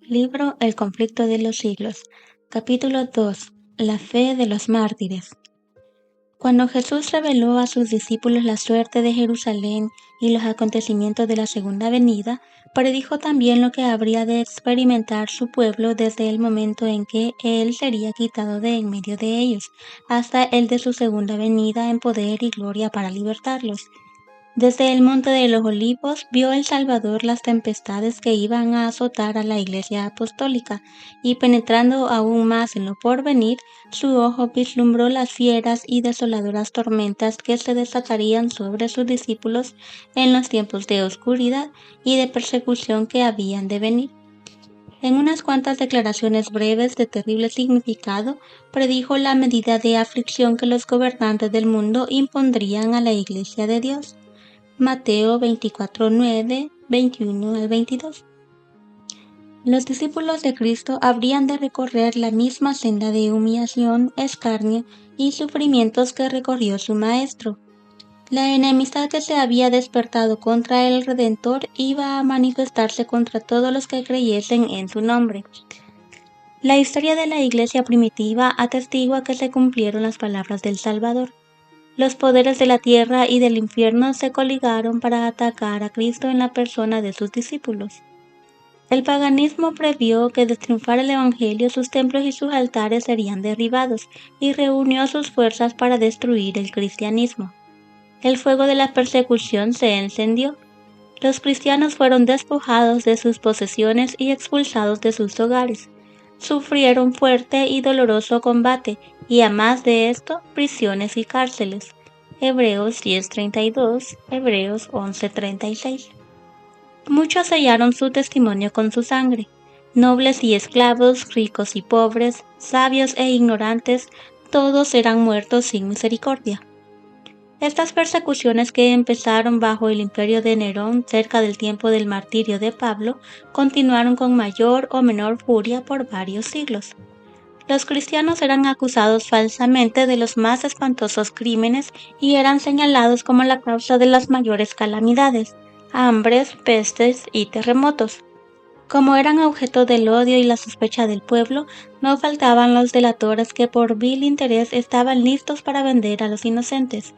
Libro El conflicto de los siglos. Capítulo 2. La fe de los mártires. Cuando Jesús reveló a sus discípulos la suerte de Jerusalén y los acontecimientos de la segunda venida, predijo también lo que habría de experimentar su pueblo desde el momento en que Él sería quitado de en medio de ellos, hasta el de su segunda venida en poder y gloria para libertarlos. Desde el monte de los Olivos vio el Salvador las tempestades que iban a azotar a la Iglesia apostólica, y penetrando aún más en lo porvenir, su ojo vislumbró las fieras y desoladoras tormentas que se desatarían sobre sus discípulos en los tiempos de oscuridad y de persecución que habían de venir. En unas cuantas declaraciones breves de terrible significado, predijo la medida de aflicción que los gobernantes del mundo impondrían a la Iglesia de Dios. Mateo 24:9, 21 al 22. Los discípulos de Cristo habrían de recorrer la misma senda de humillación, escarnio y sufrimientos que recorrió su Maestro. La enemistad que se había despertado contra el Redentor iba a manifestarse contra todos los que creyesen en su nombre. La historia de la Iglesia primitiva atestigua que se cumplieron las palabras del Salvador. Los poderes de la tierra y del infierno se coligaron para atacar a Cristo en la persona de sus discípulos. El paganismo previó que de triunfar el Evangelio sus templos y sus altares serían derribados, y reunió sus fuerzas para destruir el cristianismo. El fuego de la persecución se encendió. Los cristianos fueron despojados de sus posesiones y expulsados de sus hogares. Sufrieron fuerte y doloroso combate, y a más de esto, prisiones y cárceles. Hebreos 10:32, Hebreos 11:36. Muchos sellaron su testimonio con su sangre. Nobles y esclavos, ricos y pobres, sabios e ignorantes, todos eran muertos sin misericordia. Estas persecuciones, que empezaron bajo el imperio de Nerón cerca del tiempo del martirio de Pablo, continuaron con mayor o menor furia por varios siglos. Los cristianos eran acusados falsamente de los más espantosos crímenes y eran señalados como la causa de las mayores calamidades, hambres, pestes y terremotos. Como eran objeto del odio y la sospecha del pueblo, no faltaban los delatores que por vil interés estaban listos para vender a los inocentes.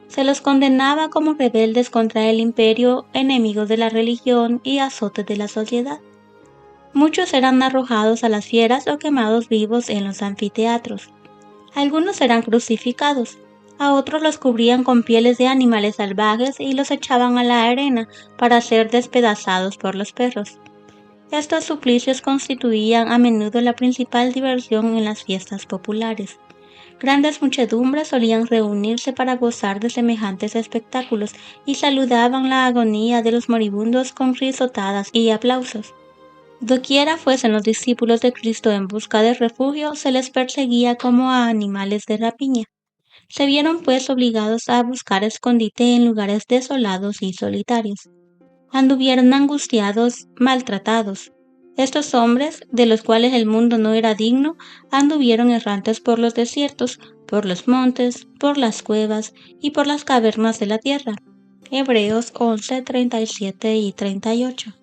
Se los condenaba como rebeldes contra el imperio, enemigos de la religión y azotes de la sociedad. Muchos eran arrojados a las fieras o quemados vivos en los anfiteatros. Algunos eran crucificados, a otros los cubrían con pieles de animales salvajes y los echaban a la arena para ser despedazados por los perros. Estos suplicios constituían a menudo la principal diversión en las fiestas populares. Grandes muchedumbres solían reunirse para gozar de semejantes espectáculos y saludaban la agonía de los moribundos con risotadas y aplausos. Doquiera fuesen los discípulos de Cristo en busca de refugio, se les perseguía como a animales de rapiña. Se vieron pues obligados a buscar escondite en lugares desolados y solitarios. Anduvieron angustiados, maltratados. Estos hombres, de los cuales el mundo no era digno, anduvieron errantes por los desiertos, por los montes, por las cuevas y por las cavernas de la tierra. Hebreos 11:37 y 38.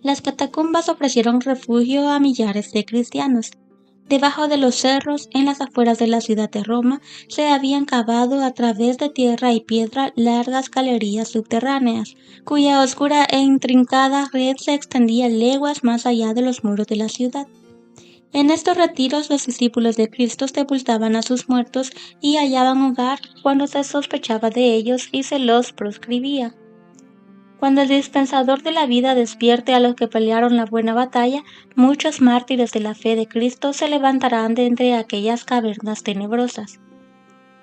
Las catacumbas ofrecieron refugio a millares de cristianos. Debajo de los cerros, en las afueras de la ciudad de Roma, se habían cavado a través de tierra y piedra largas galerías subterráneas, cuya oscura e intrincada red se extendía leguas más allá de los muros de la ciudad. En estos retiros los discípulos de Cristo sepultaban a sus muertos y hallaban hogar cuando se sospechaba de ellos y se los proscribía. Cuando el dispensador de la vida despierte a los que pelearon la buena batalla, muchos mártires de la fe de Cristo se levantarán de entre aquellas cavernas tenebrosas.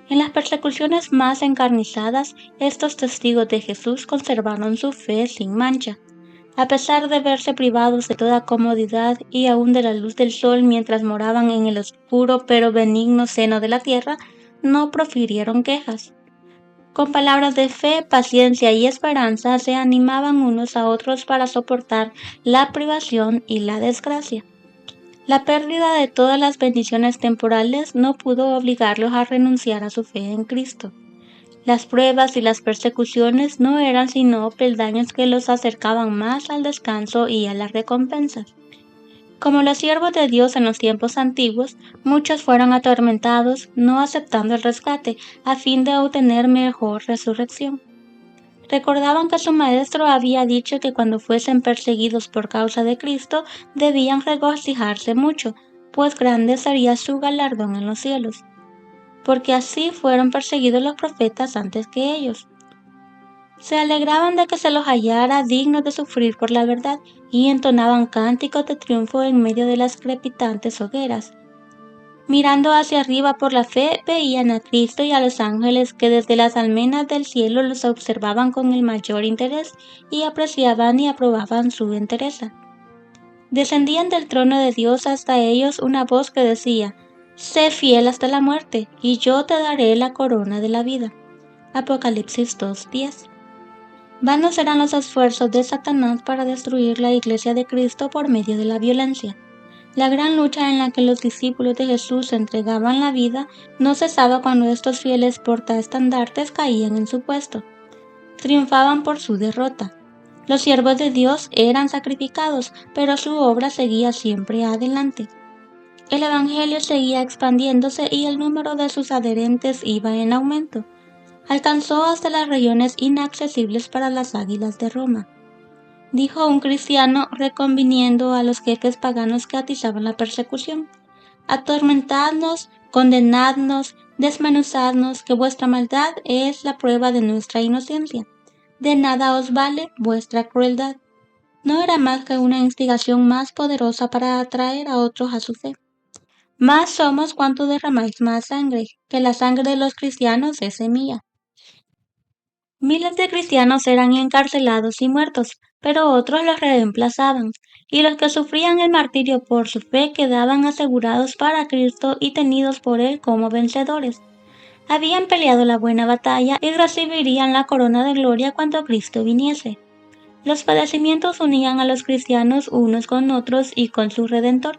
En las persecuciones más encarnizadas, estos testigos de Jesús conservaron su fe sin mancha. A pesar de verse privados de toda comodidad y aún de la luz del sol mientras moraban en el oscuro pero benigno seno de la tierra, no profirieron quejas. Con palabras de fe, paciencia y esperanza se animaban unos a otros para soportar la privación y la desgracia. La pérdida de todas las bendiciones temporales no pudo obligarlos a renunciar a su fe en Cristo. Las pruebas y las persecuciones no eran sino peldaños que los acercaban más al descanso y a las recompensas. Como los siervos de Dios en los tiempos antiguos, muchos fueron atormentados, no aceptando el rescate, a fin de obtener mejor resurrección. Recordaban que su maestro había dicho que cuando fuesen perseguidos por causa de Cristo, debían regocijarse mucho, pues grande sería su galardón en los cielos, porque así fueron perseguidos los profetas antes que ellos. Se alegraban de que se los hallara dignos de sufrir por la verdad, y entonaban cánticos de triunfo en medio de las crepitantes hogueras. Mirando hacia arriba por la fe, veían a Cristo y a los ángeles que desde las almenas del cielo los observaban con el mayor interés y apreciaban y aprobaban su entereza. Descendían del trono de Dios hasta ellos una voz que decía: «Sé fiel hasta la muerte, y yo te daré la corona de la vida». Apocalipsis 2:10. Vanos serán los esfuerzos de Satanás para destruir la Iglesia de Cristo por medio de la violencia. La gran lucha en la que los discípulos de Jesús entregaban la vida no cesaba cuando estos fieles portaestandartes caían en su puesto. Triunfaban por su derrota. Los siervos de Dios eran sacrificados, pero su obra seguía siempre adelante. El Evangelio seguía expandiéndose y el número de sus adherentes iba en aumento. Alcanzó hasta las regiones inaccesibles para las águilas de Roma. Dijo un cristiano reconviniendo a los jefes paganos que atizaban la persecución: «Atormentadnos, condenadnos, desmenuzadnos, que vuestra maldad es la prueba de nuestra inocencia. De nada os vale vuestra crueldad». No era más que una instigación más poderosa para atraer a otros a su fe. Más somos cuanto derramáis más sangre, que la sangre de los cristianos es semilla. Miles de cristianos eran encarcelados y muertos, pero otros los reemplazaban, y los que sufrían el martirio por su fe quedaban asegurados para Cristo y tenidos por Él como vencedores. Habían peleado la buena batalla y recibirían la corona de gloria cuando Cristo viniese. Los padecimientos unían a los cristianos unos con otros y con su Redentor.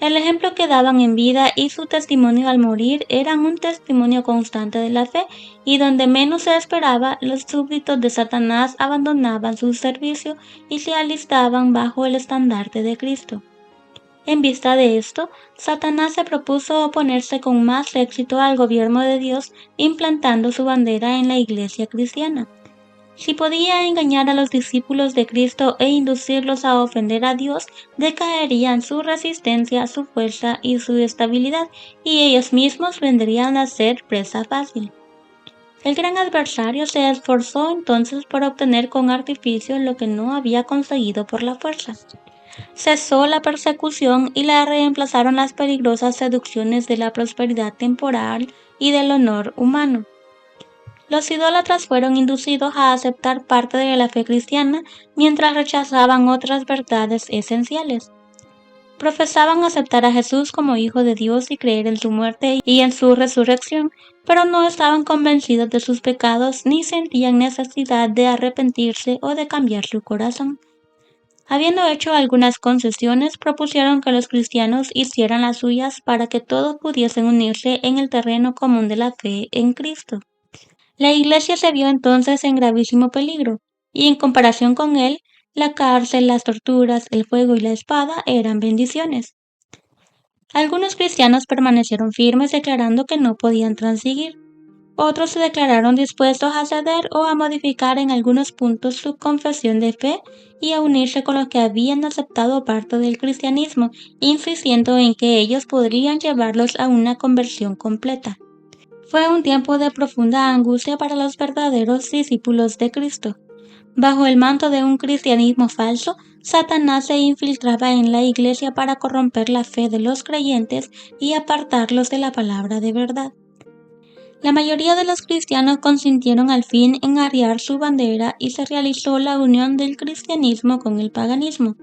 El ejemplo que daban en vida y su testimonio al morir eran un testimonio constante de la fe, y donde menos se esperaba, los súbditos de Satanás abandonaban su servicio y se alistaban bajo el estandarte de Cristo. En vista de esto, Satanás se propuso oponerse con más éxito al gobierno de Dios, implantando su bandera en la iglesia cristiana. Si podía engañar a los discípulos de Cristo e inducirlos a ofender a Dios, decaerían su resistencia, su fuerza y su estabilidad, y ellos mismos vendrían a ser presa fácil. El gran adversario se esforzó entonces por obtener con artificio lo que no había conseguido por la fuerza. Cesó la persecución y la reemplazaron las peligrosas seducciones de la prosperidad temporal y del honor humano. Los idólatras fueron inducidos a aceptar parte de la fe cristiana mientras rechazaban otras verdades esenciales. Profesaban aceptar a Jesús como Hijo de Dios y creer en su muerte y en su resurrección, pero no estaban convencidos de sus pecados ni sentían necesidad de arrepentirse o de cambiar su corazón. Habiendo hecho algunas concesiones, propusieron que los cristianos hicieran las suyas para que todos pudiesen unirse en el terreno común de la fe en Cristo. La Iglesia se vio entonces en gravísimo peligro, y en comparación con él, la cárcel, las torturas, el fuego y la espada eran bendiciones. Algunos cristianos permanecieron firmes declarando que no podían transigir. Otros se declararon dispuestos a ceder o a modificar en algunos puntos su confesión de fe y a unirse con los que habían aceptado parte del cristianismo, insistiendo en que ellos podrían llevarlos a una conversión completa. Fue un tiempo de profunda angustia para los verdaderos discípulos de Cristo. Bajo el manto de un cristianismo falso, Satanás se infiltraba en la iglesia para corromper la fe de los creyentes y apartarlos de la palabra de verdad. La mayoría de los cristianos consintieron al fin en arriar su bandera y se realizó la unión del cristianismo con el paganismo.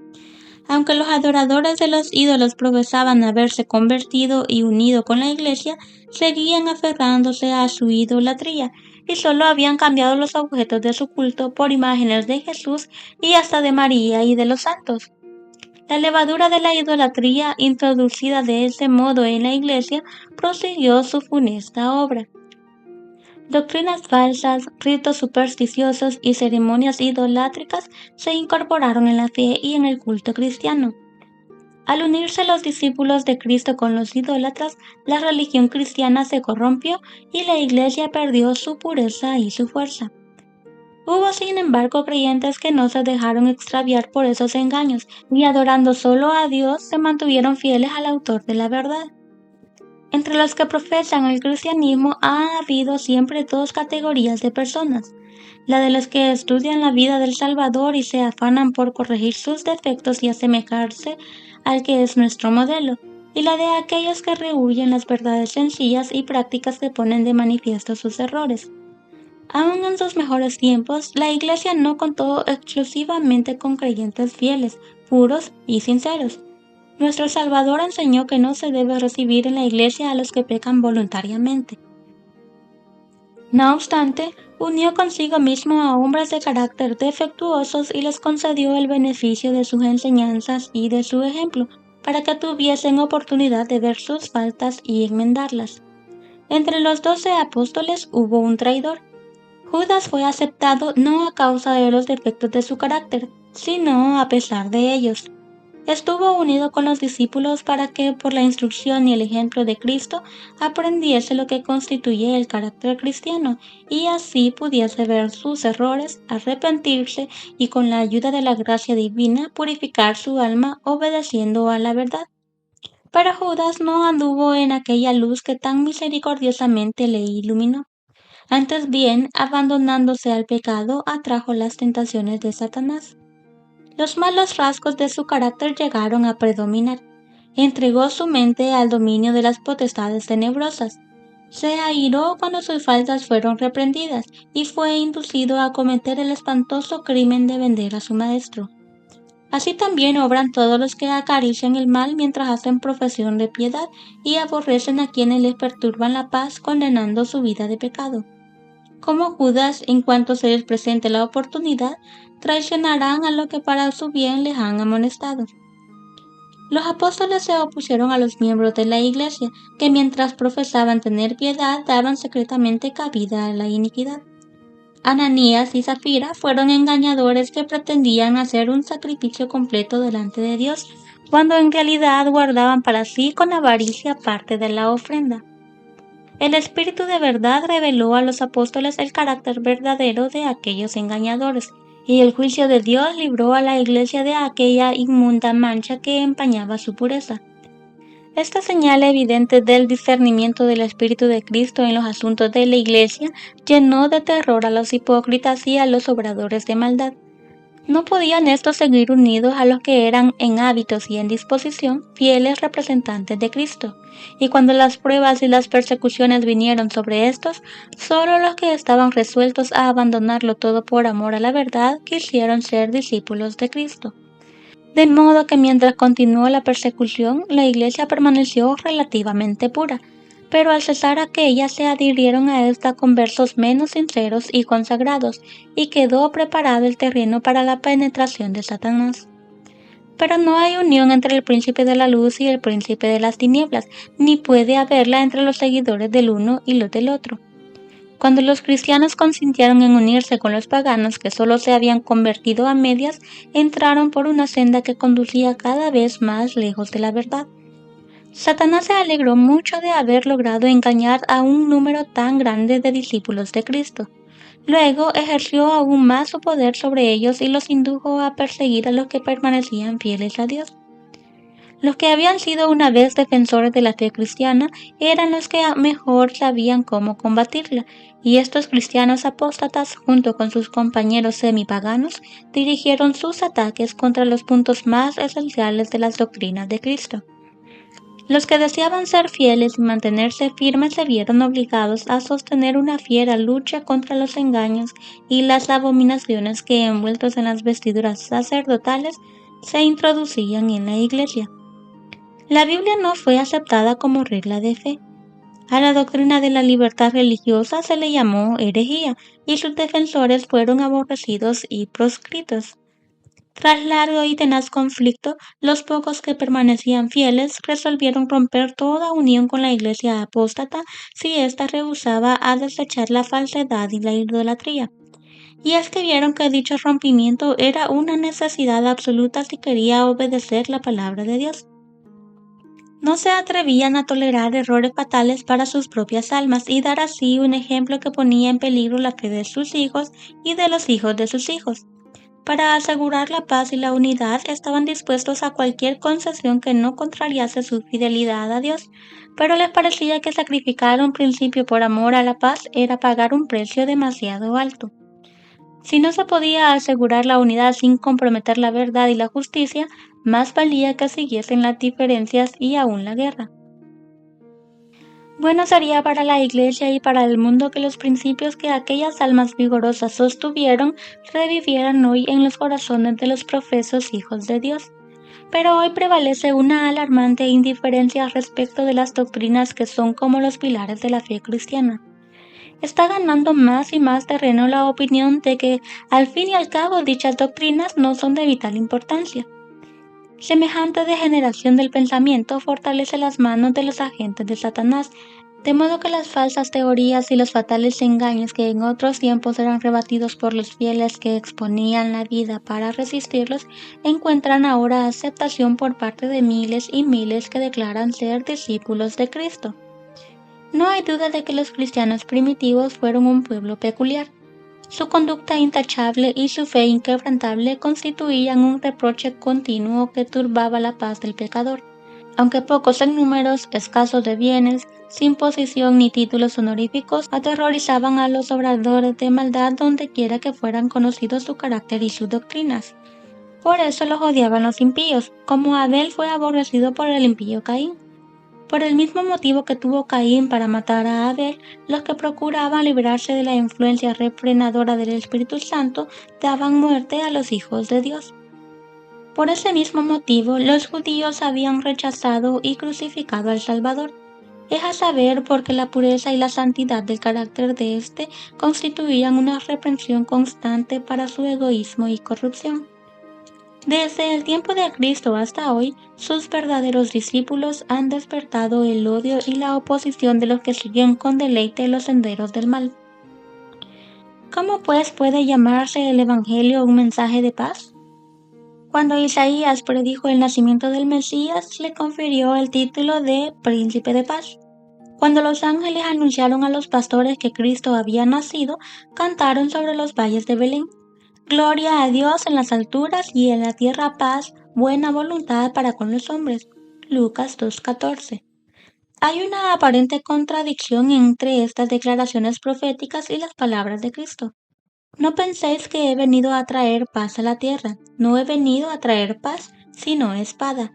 Aunque los adoradores de los ídolos profesaban haberse convertido y unido con la Iglesia, seguían aferrándose a su idolatría y solo habían cambiado los objetos de su culto por imágenes de Jesús y hasta de María y de los santos. La levadura de la idolatría introducida de ese modo en la Iglesia prosiguió su funesta obra. Doctrinas falsas, ritos supersticiosos y ceremonias idolátricas se incorporaron en la fe y en el culto cristiano. Al unirse los discípulos de Cristo con los idólatras, la religión cristiana se corrompió y la Iglesia perdió su pureza y su fuerza. Hubo, sin embargo, creyentes que no se dejaron extraviar por esos engaños y, adorando solo a Dios, se mantuvieron fieles al autor de la verdad. Entre los que profesan el cristianismo ha habido siempre dos categorías de personas: la de los que estudian la vida del Salvador y se afanan por corregir sus defectos y asemejarse al que es nuestro modelo, y la de aquellos que rehúyen las verdades sencillas y prácticas que ponen de manifiesto sus errores. Aún en sus mejores tiempos, la Iglesia no contó exclusivamente con creyentes fieles, puros y sinceros. Nuestro Salvador enseñó que no se debe recibir en la Iglesia a los que pecan voluntariamente. No obstante, unió consigo mismo a hombres de carácter defectuosos y les concedió el beneficio de sus enseñanzas y de su ejemplo, para que tuviesen oportunidad de ver sus faltas y enmendarlas. Entre los 12 apóstoles hubo un traidor. Judas fue aceptado no a causa de los defectos de su carácter, sino a pesar de ellos. Estuvo unido con los discípulos para que, por la instrucción y el ejemplo de Cristo, aprendiese lo que constituye el carácter cristiano y así pudiese ver sus errores, arrepentirse y, con la ayuda de la gracia divina, purificar su alma obedeciendo a la verdad. Pero Judas no anduvo en aquella luz que tan misericordiosamente le iluminó. Antes bien, abandonándose al pecado, atrajo las tentaciones de Satanás. Los malos rasgos de su carácter llegaron a predominar. Entregó su mente al dominio de las potestades tenebrosas. Se airó cuando sus faltas fueron reprendidas y fue inducido a cometer el espantoso crimen de vender a su maestro. Así también obran todos los que acarician el mal mientras hacen profesión de piedad y aborrecen a quienes les perturban la paz, condenando su vida de pecado. Como Judas, en cuanto se les presente la oportunidad, traicionarán a lo que para su bien les han amonestado. Los apóstoles se opusieron a los miembros de la Iglesia, que mientras profesaban tener piedad, daban secretamente cabida a la iniquidad. Ananías y Zafira fueron engañadores que pretendían hacer un sacrificio completo delante de Dios, cuando en realidad guardaban para sí con avaricia parte de la ofrenda. El Espíritu de verdad reveló a los apóstoles el carácter verdadero de aquellos engañadores, y el juicio de Dios libró a la Iglesia de aquella inmunda mancha que empañaba su pureza. Esta señal evidente del discernimiento del Espíritu de Cristo en los asuntos de la Iglesia llenó de terror a los hipócritas y a los obradores de maldad. No podían estos seguir unidos a los que eran en hábitos y en disposición fieles representantes de Cristo, y cuando las pruebas y las persecuciones vinieron sobre estos, solo los que estaban resueltos a abandonarlo todo por amor a la verdad quisieron ser discípulos de Cristo. De modo que mientras continuó la persecución, la Iglesia permaneció relativamente pura, pero al cesar aquella se adhirieron a esta conversos menos sinceros y consagrados, y quedó preparado el terreno para la penetración de Satanás. Pero no hay unión entre el príncipe de la luz y el príncipe de las tinieblas, ni puede haberla entre los seguidores del uno y los del otro. Cuando los cristianos consintieron en unirse con los paganos que solo se habían convertido a medias, entraron por una senda que conducía cada vez más lejos de la verdad. Satanás se alegró mucho de haber logrado engañar a un número tan grande de discípulos de Cristo. Luego ejerció aún más su poder sobre ellos y los indujo a perseguir a los que permanecían fieles a Dios. Los que habían sido una vez defensores de la fe cristiana eran los que mejor sabían cómo combatirla, y estos cristianos apóstatas, junto con sus compañeros semipaganos, dirigieron sus ataques contra los puntos más esenciales de las doctrinas de Cristo. Los que deseaban ser fieles y mantenerse firmes se vieron obligados a sostener una fiera lucha contra los engaños y las abominaciones que, envueltos en las vestiduras sacerdotales, se introducían en la Iglesia. La Biblia no fue aceptada como regla de fe. A la doctrina de la libertad religiosa se le llamó herejía, y sus defensores fueron aborrecidos y proscritos. Tras largo y tenaz conflicto, los pocos que permanecían fieles resolvieron romper toda unión con la Iglesia apóstata si ésta rehusaba a desechar la falsedad y la idolatría. Y es que vieron que dicho rompimiento era una necesidad absoluta si quería obedecer la palabra de Dios. No se atrevían a tolerar errores fatales para sus propias almas y dar así un ejemplo que ponía en peligro la fe de sus hijos y de los hijos de sus hijos. Para asegurar la paz y la unidad estaban dispuestos a cualquier concesión que no contrariase su fidelidad a Dios, pero les parecía que sacrificar un principio por amor a la paz era pagar un precio demasiado alto. Si no se podía asegurar la unidad sin comprometer la verdad y la justicia, más valía que siguiesen las diferencias y aún la guerra. Bueno sería para la Iglesia y para el mundo que los principios que aquellas almas vigorosas sostuvieron revivieran hoy en los corazones de los profesos hijos de Dios. Pero hoy prevalece una alarmante indiferencia respecto de las doctrinas que son como los pilares de la fe cristiana. Está ganando más y más terreno la opinión de que, al fin y al cabo, dichas doctrinas no son de vital importancia. Semejante degeneración del pensamiento fortalece las manos de los agentes de Satanás, de modo que las falsas teorías y los fatales engaños que en otros tiempos eran rebatidos por los fieles que exponían la vida para resistirlos, encuentran ahora aceptación por parte de miles y miles que declaran ser discípulos de Cristo. No hay duda de que los cristianos primitivos fueron un pueblo peculiar. Su conducta intachable y su fe inquebrantable constituían un reproche continuo que turbaba la paz del pecador. Aunque pocos en números, escasos de bienes, sin posición ni títulos honoríficos, aterrorizaban a los obradores de maldad donde quiera que fueran conocidos su carácter y sus doctrinas. Por eso los odiaban los impíos, como Abel fue aborrecido por el impío Caín. Por el mismo motivo que tuvo Caín para matar a Abel, los que procuraban librarse de la influencia refrenadora del Espíritu Santo daban muerte a los hijos de Dios. Por ese mismo motivo, los judíos habían rechazado y crucificado al Salvador. Es a saber porque la pureza y la santidad del carácter de éste constituían una reprensión constante para su egoísmo y corrupción. Desde el tiempo de Cristo hasta hoy, sus verdaderos discípulos han despertado el odio y la oposición de los que siguen con deleite los senderos del mal. ¿Cómo pues puede llamarse el Evangelio un mensaje de paz? Cuando Isaías predijo el nacimiento del Mesías, le confirió el título de Príncipe de Paz. Cuando los ángeles anunciaron a los pastores que Cristo había nacido, cantaron sobre los valles de Belén. Gloria a Dios en las alturas y en la tierra paz, buena voluntad para con los hombres. Lucas 2:14. Hay una aparente contradicción entre estas declaraciones proféticas y las palabras de Cristo. No penséis que he venido a traer paz a la tierra. No he venido a traer paz, sino espada.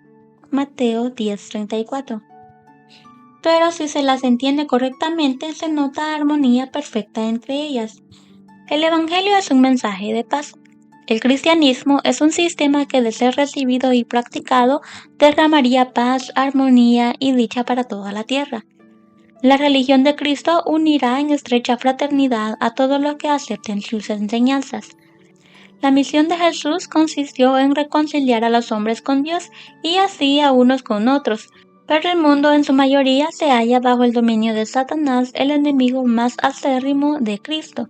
Mateo 10:34. Pero si se las entiende correctamente, se nota armonía perfecta entre ellas. El Evangelio es un mensaje de paz. El cristianismo es un sistema que, de ser recibido y practicado, derramaría paz, armonía y dicha para toda la tierra. La religión de Cristo unirá en estrecha fraternidad a todos los que acepten sus enseñanzas. La misión de Jesús consistió en reconciliar a los hombres con Dios y así a unos con otros, pero el mundo en su mayoría se halla bajo el dominio de Satanás, el enemigo más acérrimo de Cristo.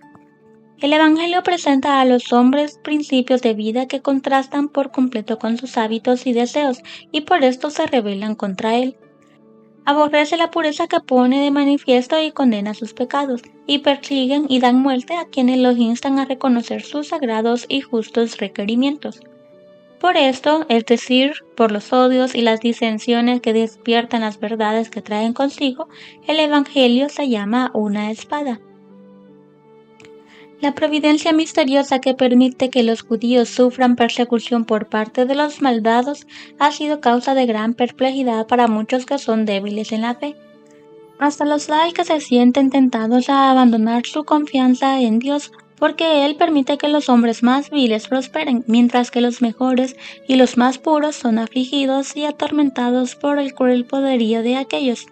El Evangelio presenta a los hombres principios de vida que contrastan por completo con sus hábitos y deseos, y por esto se rebelan contra él. Aborrece la pureza que pone de manifiesto y condena sus pecados, y persiguen y dan muerte a quienes los instan a reconocer sus sagrados y justos requerimientos. Por esto, es decir, por los odios y las disensiones que despiertan las verdades que traen consigo, el Evangelio se llama una espada. La providencia misteriosa que permite que los judíos sufran persecución por parte de los malvados ha sido causa de gran perplejidad para muchos que son débiles en la fe. Hasta los laicos se sienten tentados a abandonar su confianza en Dios porque Él permite que los hombres más viles prosperen, mientras que los mejores y los más puros son afligidos y atormentados por el cruel poderío de aquellos.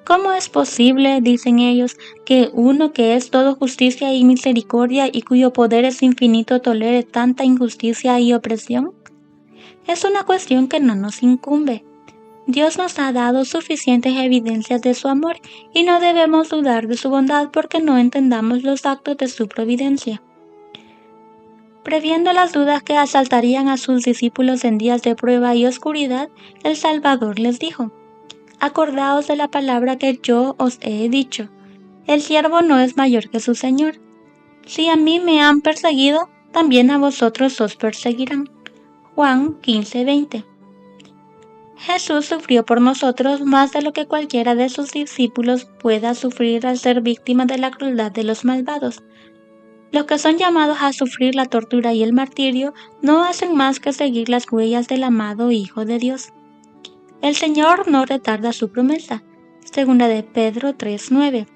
¿Cómo es posible, dicen ellos, que uno que es todo justicia y misericordia y cuyo poder es infinito tolere tanta injusticia y opresión? Es una cuestión que no nos incumbe. Dios nos ha dado suficientes evidencias de su amor y no debemos dudar de su bondad porque no entendamos los actos de su providencia. Previendo las dudas que asaltarían a sus discípulos en días de prueba y oscuridad, el Salvador les dijo: acordaos de la palabra que yo os he dicho. El siervo no es mayor que su señor. Si a mí me han perseguido, también a vosotros os perseguirán. Juan 15:20. Jesús sufrió por nosotros más de lo que cualquiera de sus discípulos pueda sufrir al ser víctima de la crueldad de los malvados. Los que son llamados a sufrir la tortura y el martirio no hacen más que seguir las huellas del amado Hijo de Dios. El Señor no retarda su promesa. Segunda de Pedro 3:9.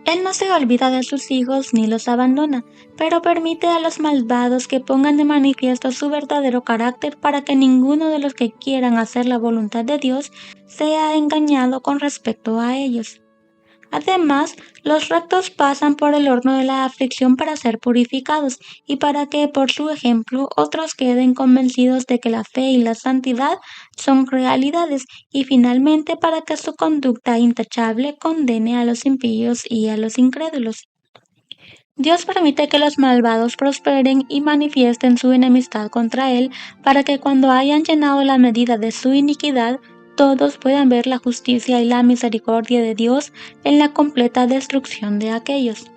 Él no se olvida de sus hijos ni los abandona, pero permite a los malvados que pongan de manifiesto su verdadero carácter para que ninguno de los que quieran hacer la voluntad de Dios sea engañado con respecto a ellos. Además, los rectos pasan por el horno de la aflicción para ser purificados y para que, por su ejemplo, otros queden convencidos de que la fe y la santidad son realidades y finalmente para que su conducta intachable condene a los impíos y a los incrédulos. Dios permite que los malvados prosperen y manifiesten su enemistad contra Él para que cuando hayan llenado la medida de su iniquidad, todos puedan ver la justicia y la misericordia de Dios en la completa destrucción de aquellos.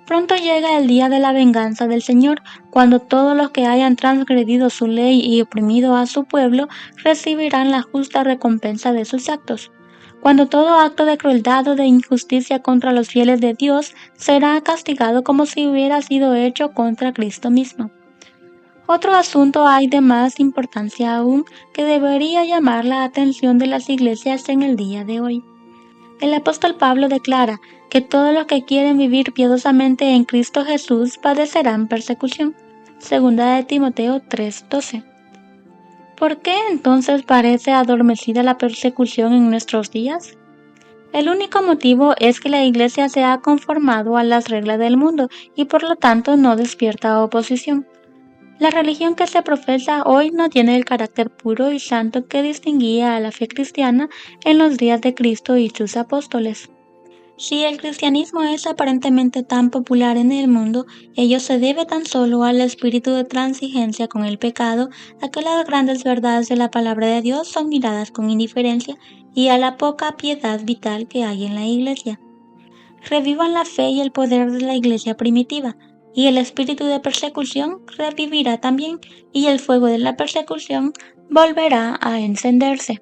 Pronto llega el día de la venganza del Señor, cuando todos los que hayan transgredido su ley y oprimido a su pueblo recibirán la justa recompensa de sus actos. Cuando todo acto de crueldad o de injusticia contra los fieles de Dios será castigado como si hubiera sido hecho contra Cristo mismo. Otro asunto hay de más importancia aún que debería llamar la atención de las iglesias en el día de hoy. El apóstol Pablo declara que todos los que quieren vivir piadosamente en Cristo Jesús padecerán persecución. Segunda de Timoteo 3:12. ¿Por qué entonces parece adormecida la persecución en nuestros días? El único motivo es que la iglesia se ha conformado a las reglas del mundo y por lo tanto no despierta oposición. La religión que se profesa hoy no tiene el carácter puro y santo que distinguía a la fe cristiana en los días de Cristo y sus apóstoles. Si el cristianismo es aparentemente tan popular en el mundo, ello se debe tan solo al espíritu de transigencia con el pecado, a que las grandes verdades de la palabra de Dios son miradas con indiferencia y a la poca piedad vital que hay en la iglesia. Revivan la fe y el poder de la iglesia primitiva, y el espíritu de persecución revivirá también, y el fuego de la persecución volverá a encenderse.